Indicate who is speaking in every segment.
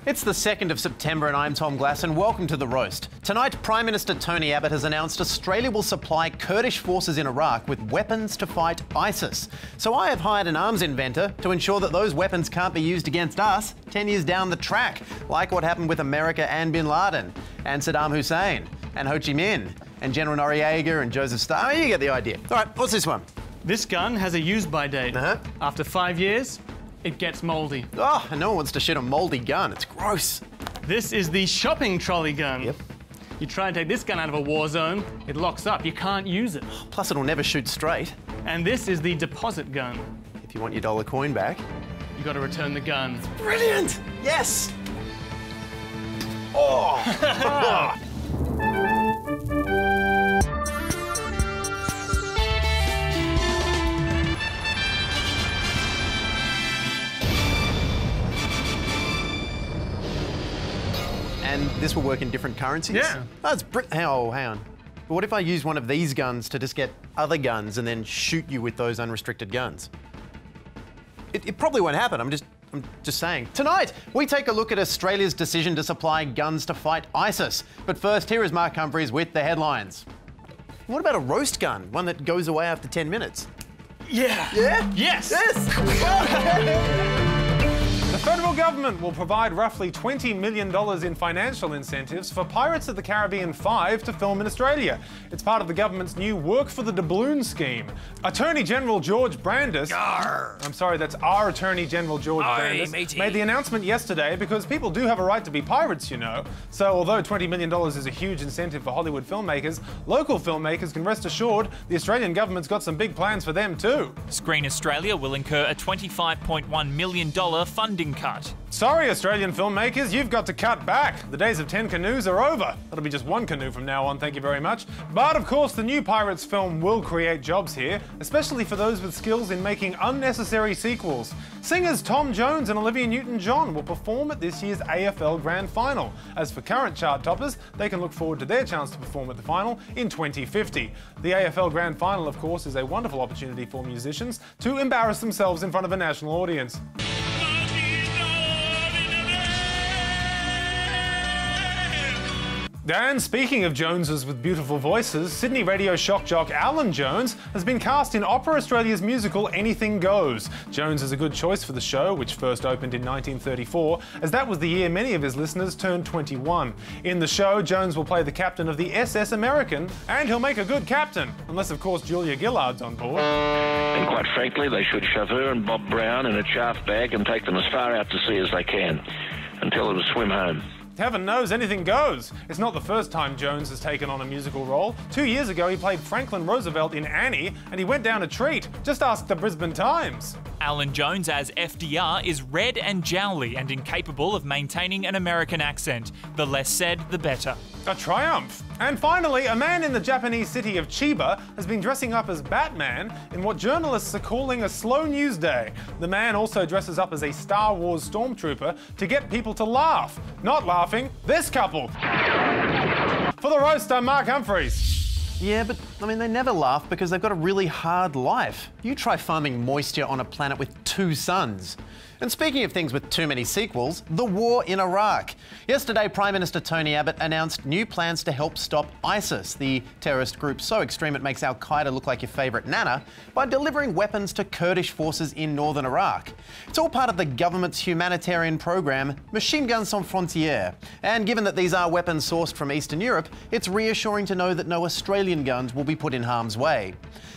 Speaker 1: It's the 2nd of September and I'm Tom Glass and welcome to The Roast. Tonight, Prime Minister Tony Abbott has announced Australia will supply Kurdish forces in Iraq with weapons to fight ISIS. So I have hired an arms inventor to ensure that those weapons can't be used against us 10 years down the track, like what happened with America and Bin Laden, and Saddam Hussein, and Ho Chi Minh, and General Noriega and Joseph Stalin. You get the idea. All right, what's this one?
Speaker 2: This gun has a use-by date. After 5 years, it gets mouldy.
Speaker 1: Oh, and no one wants to shoot a mouldy gun. It's gross.
Speaker 2: This is the shopping trolley gun.
Speaker 1: Yep.
Speaker 2: You try and take this gun out of a war zone, it locks up. You can't use it.
Speaker 1: Plus, it'll never shoot straight.
Speaker 2: And this is the deposit gun.
Speaker 1: If you want your dollar coin back,
Speaker 2: you got to return the gun.
Speaker 1: Brilliant! Yes! Oh! And this will work in different currencies?
Speaker 2: Yeah.
Speaker 1: That's hang on. But what if I use one of these guns to just get other guns and then shoot you with those unrestricted guns? It probably won't happen. I'm just saying. Tonight, we take a look at Australia's decision to supply guns to fight ISIS. But first, here is Mark Humphries with the headlines. What about a roast gun? One that goes away after 10 minutes?
Speaker 2: Yeah.
Speaker 1: Yeah?
Speaker 2: Yes.
Speaker 1: Yes!
Speaker 3: The federal government will provide roughly $20 million in financial incentives for Pirates of the Caribbean 5 to film in Australia. It's part of the government's new Work for the Doubloon scheme. Attorney General George Brandis... I'm sorry, that's our Attorney General George Brandis... made the announcement yesterday because people do have a right to be pirates, you know. So although $20 million is a huge incentive for Hollywood filmmakers, local filmmakers can rest assured the Australian government's got some big plans for them too.
Speaker 4: Screen Australia will incur a $25.1 million funding cut.
Speaker 3: Sorry, Australian filmmakers, you've got to cut back. The days of 10 canoes are over. That'll be just one canoe from now on, thank you very much. But of course, the new Pirates film will create jobs here, especially for those with skills in making unnecessary sequels. Singers Tom Jones and Olivia Newton-John will perform at this year's AFL Grand Final. As for current chart toppers, they can look forward to their chance to perform at the final in 2050. The AFL Grand Final, of course, is a wonderful opportunity for musicians to embarrass themselves in front of a national audience. And speaking of Joneses with beautiful voices, Sydney radio shock jock Alan Jones has been cast in Opera Australia's musical Anything Goes. Jones is a good choice for the show, which first opened in 1934, as that was the year many of his listeners turned 21. In the show, Jones will play the captain of the SS American, and he'll make a good captain, unless of course Julia Gillard's on board.
Speaker 5: And quite frankly, they should shove her and Bob Brown in a chaff bag and take them as far out to sea as they can, and tell them to swim home.
Speaker 3: Heaven knows anything goes. It's not the first time Jones has taken on a musical role. 2 years ago, he played Franklin Roosevelt in Annie, and he went down a treat. Just ask the Brisbane Times.
Speaker 4: Alan Jones as FDR is red and jowly and incapable of maintaining an American accent. The less said, the better.
Speaker 3: A triumph. And finally, a man in the Japanese city of Chiba has been dressing up as Batman in what journalists are calling a slow news day. The man also dresses up as a Star Wars stormtrooper to get people to laugh. Not laughing, this couple. For The Roast, I'm Mark Humphries.
Speaker 1: Yeah, but I mean, they never laugh because they've got a really hard life. You try farming moisture on a planet with 2 suns. And speaking of things with too many sequels, the war in Iraq. Yesterday, Prime Minister Tony Abbott announced new plans to help stop ISIS, the terrorist group so extreme it makes Al-Qaeda look like your favourite nana, by delivering weapons to Kurdish forces in northern Iraq. It's all part of the government's humanitarian program, Machine Guns Sans Frontières. And given that these are weapons sourced from Eastern Europe, it's reassuring to know that no Australian guns will be put in harm's way.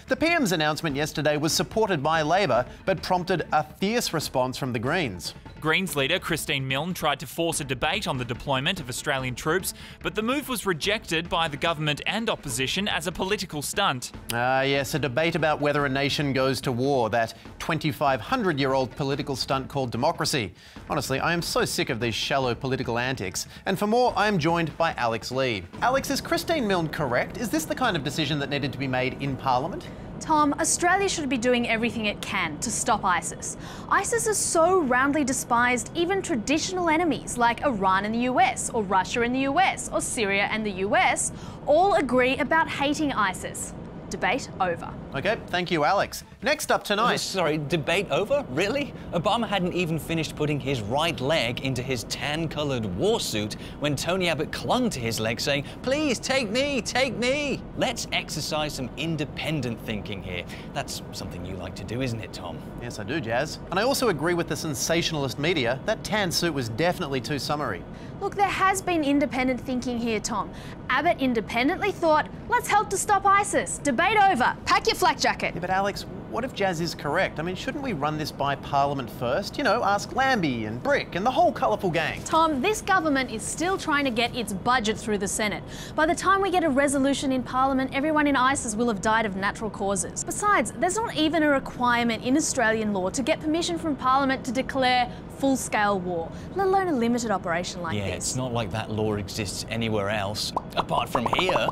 Speaker 1: The PM's announcement yesterday was supported by Labor, but prompted a fierce response from the Greens.
Speaker 4: Greens leader Christine Milne tried to force a debate on the deployment of Australian troops, but the move was rejected by the government and opposition as a political stunt.
Speaker 1: Yes, a debate about whether a nation goes to war, that 2,500-year-old political stunt called democracy. Honestly, I am so sick of these shallow political antics. And for more, I am joined by Alex Lee. Alex, is Christine Milne correct? Is this the kind of decision that needed to be made in Parliament?
Speaker 6: Tom, Australia should be doing everything it can to stop ISIS. ISIS is so roundly despised, even traditional enemies like Iran in the US, or Russia in the US, or Syria and the US all agree about hating ISIS. Debate over.
Speaker 1: OK, thank you, Alex. Next up tonight...
Speaker 7: Sorry, debate over? Really? Obama hadn't even finished putting his right leg into his tan-coloured war suit when Tony Abbott clung to his leg saying, "Please, take me, take me." Let's exercise some independent thinking here. That's something you like to do, isn't it, Tom?
Speaker 1: Yes, I do, Jazz. And I also agree with the sensationalist media. That tan suit was definitely too summary.
Speaker 6: Look, there has been independent thinking here, Tom. Abbott independently thought, let's help to stop ISIS. Debate over. Pack your flak jacket.
Speaker 1: Yeah, but Alex, what if Jazz is correct? I mean, shouldn't we run this by Parliament first? You know, ask Lambie and Brick and the whole colourful gang.
Speaker 6: Tom, this government is still trying to get its budget through the Senate. By the time we get a resolution in Parliament, everyone in ISIS will have died of natural causes. Besides, there's not even a requirement in Australian law to get permission from Parliament to declare full-scale war, let alone a limited operation like this.
Speaker 7: Yeah, it's not like that law exists anywhere else, apart from here.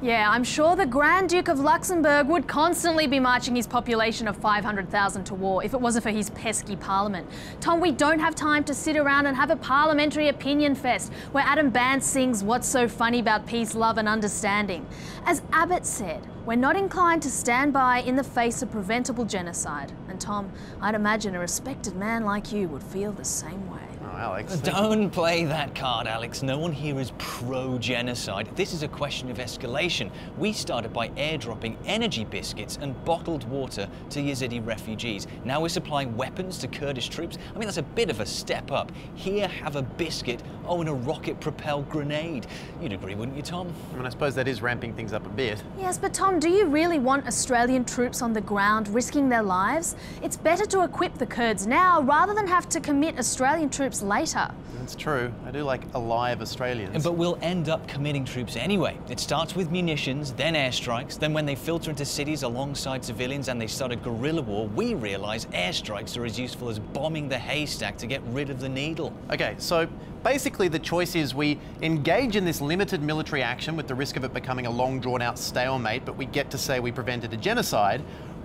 Speaker 6: Yeah, I'm sure the Grand Duke of Luxembourg would constantly be marching his population of 500,000 to war if it wasn't for his pesky parliament. Tom, we don't have time to sit around and have a parliamentary opinion fest where Adam Band sings "What's so funny about peace, love and understanding." As Abbott said, we're not inclined to stand by in the face of preventable genocide. And Tom, I'd imagine a respected man like you would feel the same way.
Speaker 1: Oh, Alex.
Speaker 7: Don't play that card, Alex. No one here is pro-genocide. This is a question of escalation. We started by airdropping energy biscuits and bottled water to Yazidi refugees. Now we're supplying weapons to Kurdish troops. I mean, that's a bit of a step up. Here, have a biscuit. Oh, and a rocket-propelled grenade. You'd agree, wouldn't you, Tom?
Speaker 1: I mean, I suppose that is ramping things up a bit.
Speaker 6: Yes, but Tom, do you really want Australian troops on the ground risking their lives? It's better to equip the Kurds now rather than have to commit Australian troops later.
Speaker 1: That's true. I do like alive Australians.
Speaker 7: But we'll end up committing troops anyway. It starts with munitions, then airstrikes, then when they filter into cities alongside civilians and they start a guerrilla war, we realise airstrikes are as useful as bombing the haystack to get rid of the needle.
Speaker 1: Okay, so basically the choice is we engage in this limited military action with the risk of it becoming a long drawn-out stalemate, but we get to say we prevented a genocide,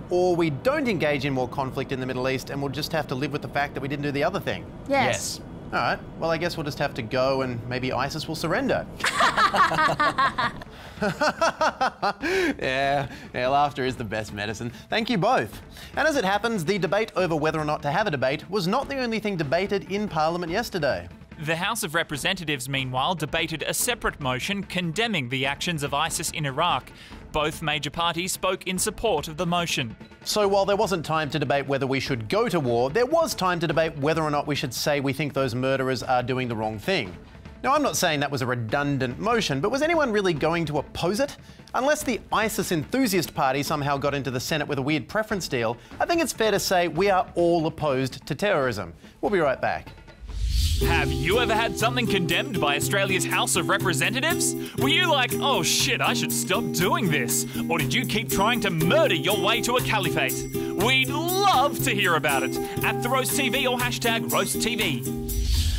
Speaker 1: or we don't engage in more conflict in the Middle East and we'll just have to live with the fact that we didn't do the other thing.
Speaker 6: Yes.
Speaker 1: All right, well, I guess we'll just have to go and maybe ISIS will surrender. Yeah, laughter is the best medicine. Thank you both. And as it happens, the debate over whether or not to have a debate was not the only thing debated in Parliament yesterday.
Speaker 4: The House of Representatives, meanwhile, debated a separate motion condemning the actions of ISIS in Iraq. Both major parties spoke in support of the motion.
Speaker 1: So while there wasn't time to debate whether we should go to war, there was time to debate whether or not we should say we think those murderers are doing the wrong thing. Now, I'm not saying that was a redundant motion, but was anyone really going to oppose it? Unless the ISIS enthusiast party somehow got into the Senate with a weird preference deal, I think it's fair to say we are all opposed to terrorism. We'll be right back.
Speaker 4: Have you ever had something condemned by Australia's House of Representatives? Were you like, oh shit, I should stop doing this? Or did you keep trying to murder your way to a caliphate? We'd love to hear about it at TheRoastTV or #RoastTV.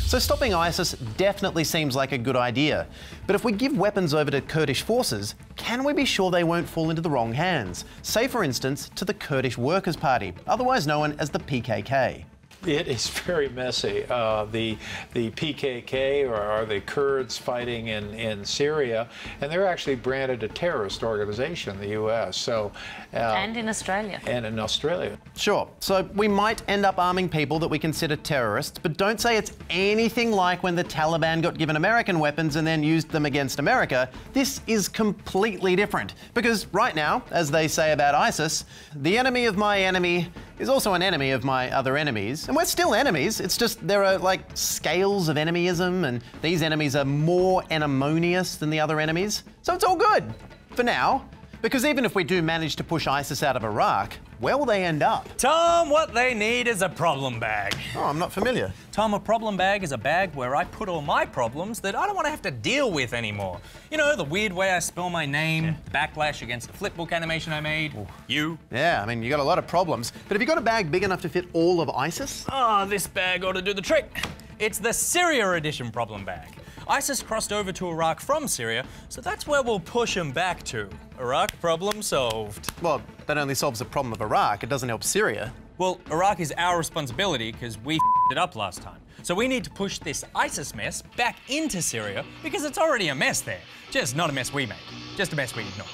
Speaker 1: So stopping ISIS definitely seems like a good idea. But if we give weapons over to Kurdish forces, can we be sure they won't fall into the wrong hands? Say, for instance, to the Kurdish Workers' Party, otherwise known as the PKK.
Speaker 8: It is very messy. The PKK are the Kurds fighting in Syria, and they're actually branded a terrorist organization in the U.S. So
Speaker 9: and in Australia.
Speaker 8: And in Australia.
Speaker 1: Sure. So we might end up arming people that we consider terrorists, but don't say it's anything like when the Taliban got given American weapons and then used them against America. This is completely different. Because right now, as they say about ISIS, the enemy of my enemy is also an enemy of my other enemies. And we're still enemies, it's just there are like scales of enemyism, and these enemies are more ennemonious than the other enemies. So it's all good, for now. Because even if we do manage to push ISIS out of Iraq, where will they end up?
Speaker 10: Tom, what they need is a problem bag.
Speaker 1: Oh, I'm not familiar.
Speaker 10: Tom, a problem bag is a bag where I put all my problems that I don't want to have to deal with anymore. You know, the weird way I spell my name, backlash against the flipbook animation I made, you.
Speaker 1: Yeah, I mean, you got a lot of problems. But have you got a bag big enough to fit all of ISIS?
Speaker 10: Oh, this bag ought to do the trick. It's the Syria edition problem bag. ISIS crossed over to Iraq from Syria, so that's where we'll push them back to. Iraq problem solved.
Speaker 1: Well, that only solves the problem of Iraq. It doesn't help Syria.
Speaker 10: Well, Iraq is our responsibility because we it up last time. So we need to push this ISIS mess back into Syria because it's already a mess there. Just not a mess we made. Just a mess we ignored.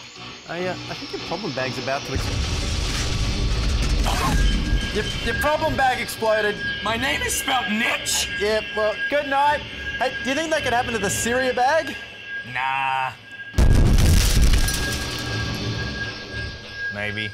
Speaker 1: I think your problem bag's about to Your problem bag exploded.
Speaker 10: My name is spelled Niche.
Speaker 1: Yeah, well, good night. Hey, do you think that could happen to the Syria bag?
Speaker 10: Nah. Maybe.